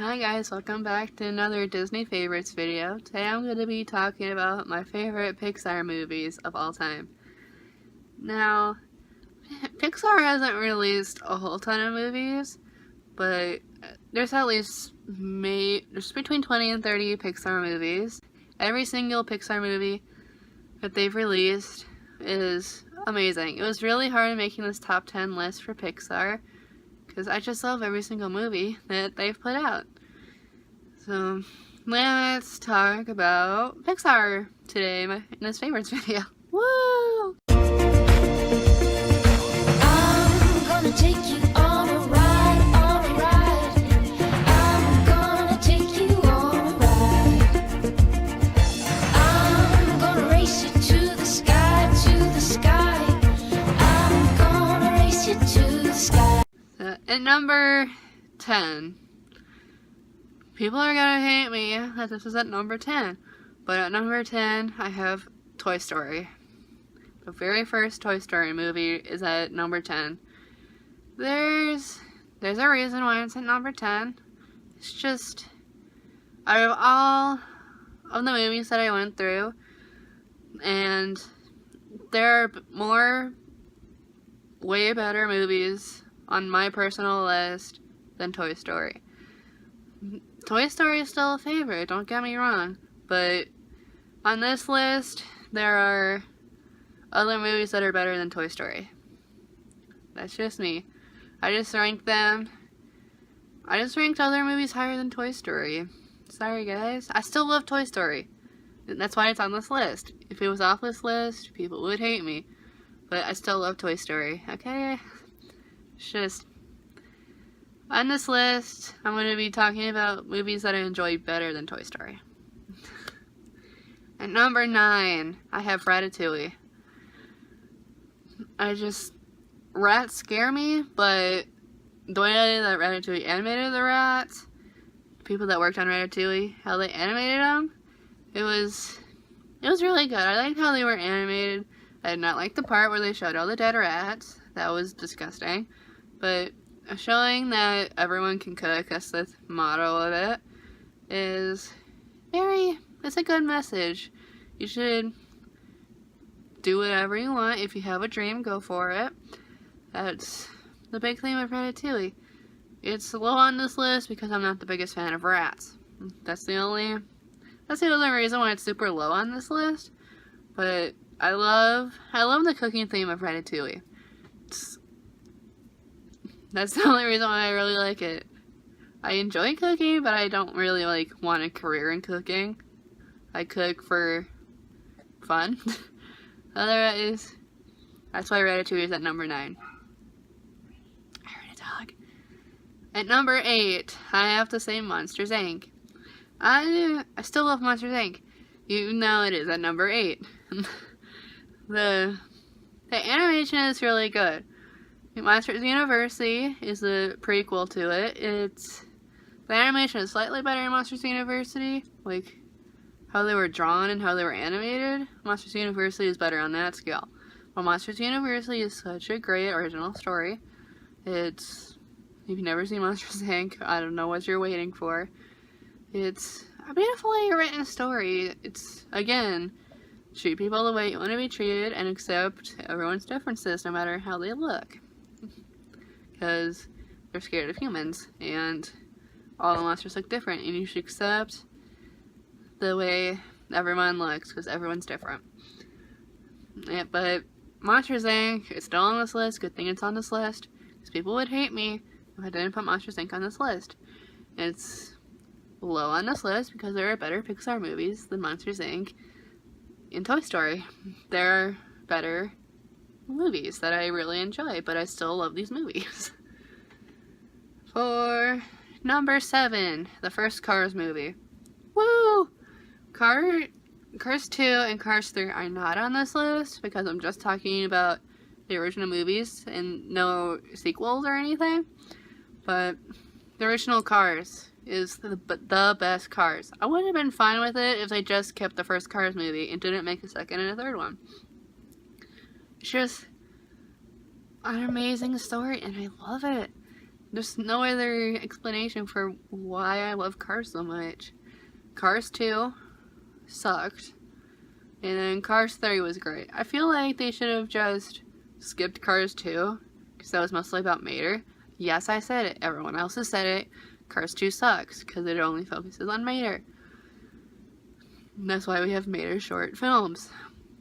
Hi guys, welcome back to another Disney Favorites video. Today I'm going to be talking about my favorite Pixar movies of all time. Now, Pixar hasn't released a whole ton of movies, but there's at least there's between 20 and 30 Pixar movies. Every single Pixar movie that they've released is amazing. It was really hard making this top 10 list for Pixar, because I just love every single movie that they've put out. So, let's talk about Pixar today in this favorites video. Woo! I'm gonna take you on a ride, on a ride. I'm gonna take you on a ride. I'm gonna race you to the sky, to the sky. I'm gonna race you to the sky. So, at number 10, people are gonna hate me that this is at number 10, but at number 10, I have Toy Story. The very first Toy Story movie is at number 10. There's a reason why it's at number 10. It's just, out of all of the movies that I went through, and there are more, way better movies on my personal list than Toy Story. Toy Story is still a favorite, don't get me wrong, but on this list, there are other movies that are better than Toy Story. That's just me. I just ranked other movies higher than Toy Story. Sorry guys. I still love Toy Story. That's why it's on this list. If it was off this list, people would hate me. But I still love Toy Story, okay? It's just, on this list, I'm going to be talking about movies that I enjoy better than Toy Story. At number 9, I have Ratatouille. Rats scare me, but the way that Ratatouille animated the rats, people that worked on Ratatouille, how they animated them, it was really good. I liked how they were animated. I did not like the part where they showed all the dead rats. That was disgusting. But showing that everyone can cook, that's the motto of it, it's a good message. You should do whatever you want. If you have a dream, go for it. That's the big thing with Ratatouille. It's low on this list because I'm not the biggest fan of rats. That's the only reason why it's super low on this list. But I love the cooking theme of Ratatouille. That's the only reason why I really like it. I enjoy cooking, but I don't really want a career in cooking. I cook for fun. Otherwise, that's why Ratatouille is at number 9. I heard a dog. At number 8, I have to say Monsters, Inc. I still love Monsters, Inc. Even though it is at number 8. The animation is really good. Monsters University is the prequel to it. The animation is slightly better in Monsters University, like how they were drawn and how they were animated. Monsters University is better on that scale. Well, Monsters University is such a great original story. If you've never seen Monsters Inc., I don't know what you're waiting for. It's a beautifully written story. It's, again, treat people the way you want to be treated and accept everyone's differences no matter how they look. Because they're scared of humans, and all the monsters look different, and you should accept the way everyone looks, because everyone's different. Yeah, but Monsters Inc. is still on this list. Good thing it's on this list, because people would hate me if I didn't put Monsters Inc. on this list. It's low on this list because there are better Pixar movies than Monsters Inc. and Toy Story. There are better movies that I really enjoy, but I still love these movies. For number 7, the first Cars movie. Woo! Cars 2 and Cars 3 are not on this list because I'm just talking about the original movies and no sequels or anything. But the original Cars is the best Cars. I would have been fine with it if they just kept the first Cars movie and didn't make a second and a third one. It's just an amazing story, and I love it. there's no other explanation for why I love Cars so much. Cars 2 sucked, and then Cars 3 was great. I feel like they should have just skipped Cars 2, because that was mostly about Mater. Yes, I said it. Everyone else has said it. Cars 2 sucks, because it only focuses on Mater. And that's why we have Mater short films.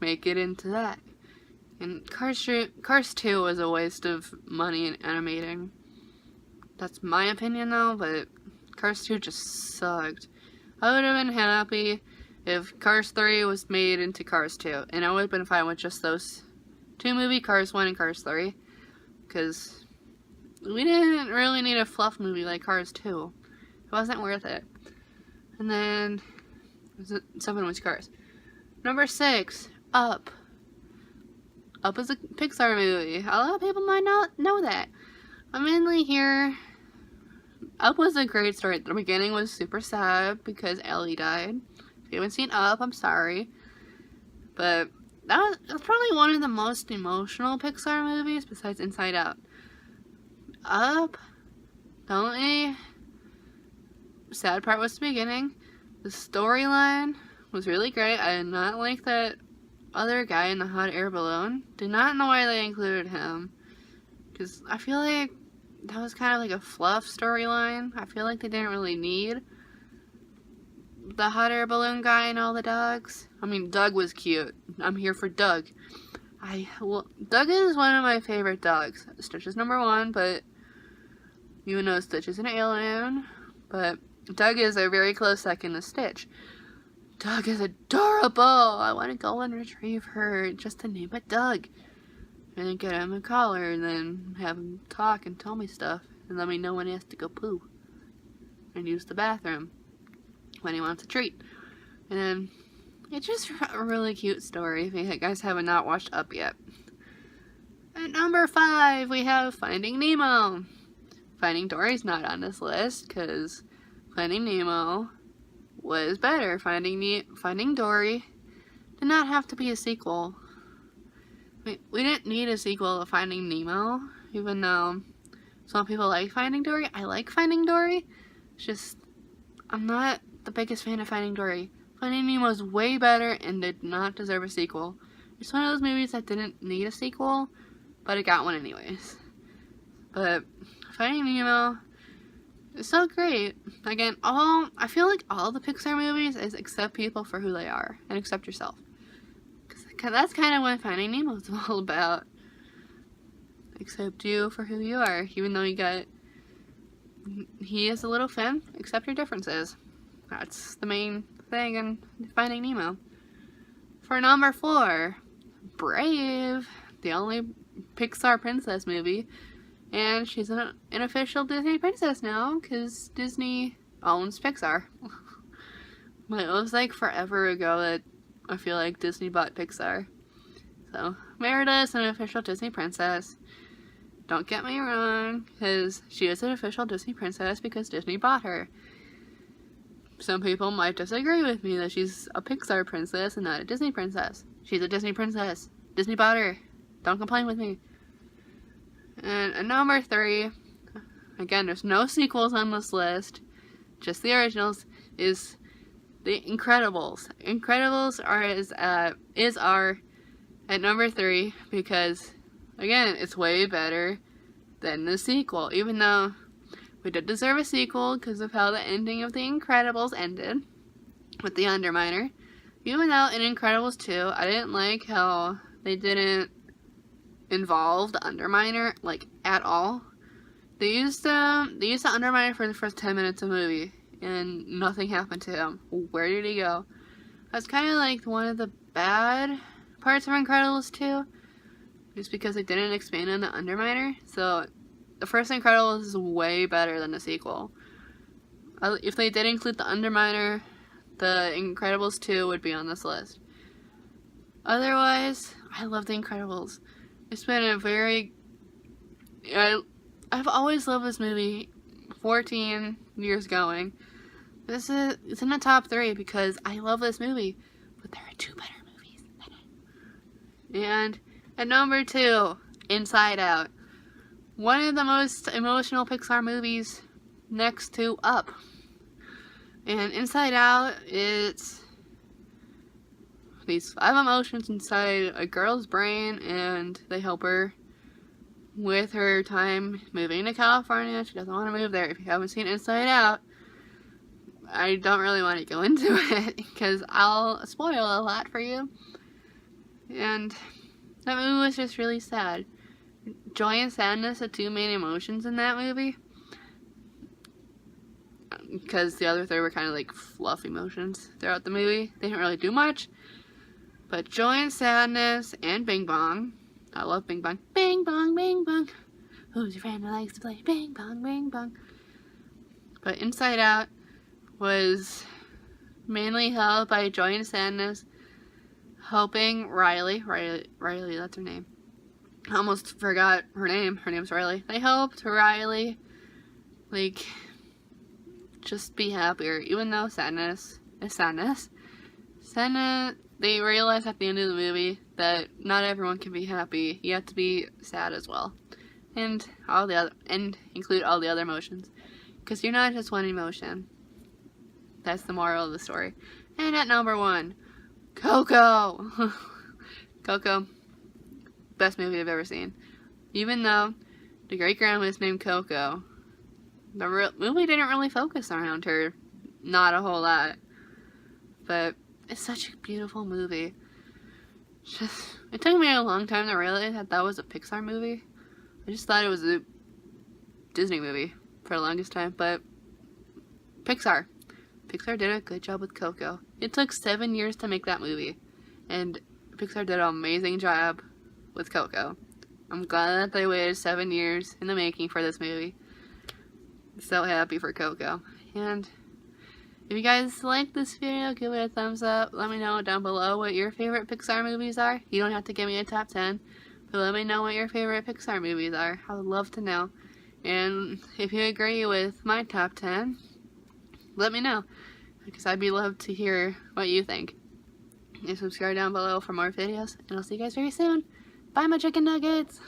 Make it into that. And Cars 2 was a waste of money in animating. That's my opinion though, but Cars 2 just sucked. I would have been happy if Cars 3 was made into Cars 2, and I would have been fine with just those two movies, Cars 1 and Cars 3, because we didn't really need a fluff movie like Cars 2. It wasn't worth it. And then 7 was Cars. Number 6, Up. Up is a Pixar movie. A lot of people might not know that. I'm mainly here. Up was a great story. The beginning was super sad because Ellie died. If you haven't seen Up, I'm sorry. But that was probably one of the most emotional Pixar movies besides Inside Out. Up, the only sad part was the beginning. The storyline was really great. I did not like that other guy in the hot air balloon. Did not know why they included him. Because I feel like that was kind of like a fluff storyline. I feel like they didn't really need the hot air balloon guy and all the dogs. I mean, Doug was cute. I'm here for Doug. Doug is one of my favorite dogs. Stitch is number 1, but even though Stitch is an alien, but Doug is a very close second to Stitch. Doug is adorable. I want to go and retrieve her just to name it Doug. And then get him a collar and then have him talk and tell me stuff. And let me know when he has to go poo. And use the bathroom when he wants a treat. And then it's just a really cute story if you guys have not watched Up yet. At number 5, we have Finding Nemo. Finding Dory's not on this list because Finding Nemo was better. Finding Dory did not have to be a sequel. We didn't need a sequel to Finding Nemo, even though some people like Finding Dory. I like Finding Dory. It's just, I'm not the biggest fan of Finding Dory. Finding Nemo is way better and did not deserve a sequel. It's one of those movies that didn't need a sequel, but it got one anyways. But Finding Nemo is so great. Again, I feel like all the Pixar movies is accept people for who they are and accept yourself. Because that's kind of what Finding Nemo is all about. Accept you for who you are. Even though he is a little fin, accept your differences. That's the main thing in Finding Nemo. For number 4, Brave. The only Pixar princess movie. And she's an official Disney princess now, because Disney owns Pixar. But it was like forever ago that I feel like Disney bought Pixar. So, Merida is an official Disney princess. Don't get me wrong, because she is an official Disney princess because Disney bought her. Some people might disagree with me that she's a Pixar princess and not a Disney princess. She's a Disney princess. Disney bought her. Don't complain with me. And at number 3, again, there's no sequels on this list, just the originals, is The Incredibles. Incredibles are at number 3 because, again, it's way better than the sequel. Even though we did deserve a sequel because of how the ending of The Incredibles ended with the Underminer. Even though in Incredibles 2, I didn't like how they didn't involve the Underminer, like, at all. They used the Underminer for the first 10 minutes of the movie, and nothing happened to him. Where did he go? That's kind of like one of the bad parts of Incredibles 2, just because they didn't expand on the Underminer. So, the first Incredibles is way better than the sequel. If they did include the Underminer, the Incredibles 2 would be on this list. Otherwise, I love The Incredibles. It's been a very... I've always loved this movie, 14 years going. It's in the top 3 because I love this movie, but there are 2 better movies than it. And at number 2, Inside Out. one of the most emotional Pixar movies next to Up. And Inside Out, it's these 5 emotions inside a girl's brain, and they help her with her time moving to California. She doesn't want to move there. If you haven't seen Inside Out, I don't really want to go into it because I'll spoil a lot for you. And that movie was just really sad. Joy and sadness, the 2 main emotions in that movie. Because the other 3 were kind of like fluff emotions throughout the movie. They didn't really do much. But joy and sadness and Bing Bong. I love Bing Bong. Bing Bong, Bing Bong. Who's your friend who likes to play Bing Bong, Bing Bong? But Inside Out was mainly held by joy and sadness, helping Riley, that's her name. I almost forgot her name. Her name's Riley. They helped Riley, like, just be happier, even though sadness is sadness. They realize at the end of the movie that not everyone can be happy. You have to be sad as well, and include all the other emotions, because you're not just one emotion. That's the moral of the story. And at number 1, Coco. Coco, best movie I've ever seen. Even though the great grandma is named Coco, the movie didn't really focus around her, not a whole lot. But it's such a beautiful movie. It took me a long time to realize that was a Pixar movie. I just thought it was a Disney movie for the longest time, but Pixar did a good job with Coco. It took 7 years to make that movie, and Pixar did an amazing job with Coco. I'm glad that they waited 7 years in the making for this movie. So happy for Coco. And if you guys like this video, give it a thumbs up. Let me know down below what your favorite Pixar movies are. You don't have to give me a top 10, but let me know what your favorite Pixar movies are. I would love to know. And if you agree with my top 10, let me know, because I'd be love to hear what you think. And subscribe down below for more videos, and I'll see you guys very soon. Bye, my chicken nuggets!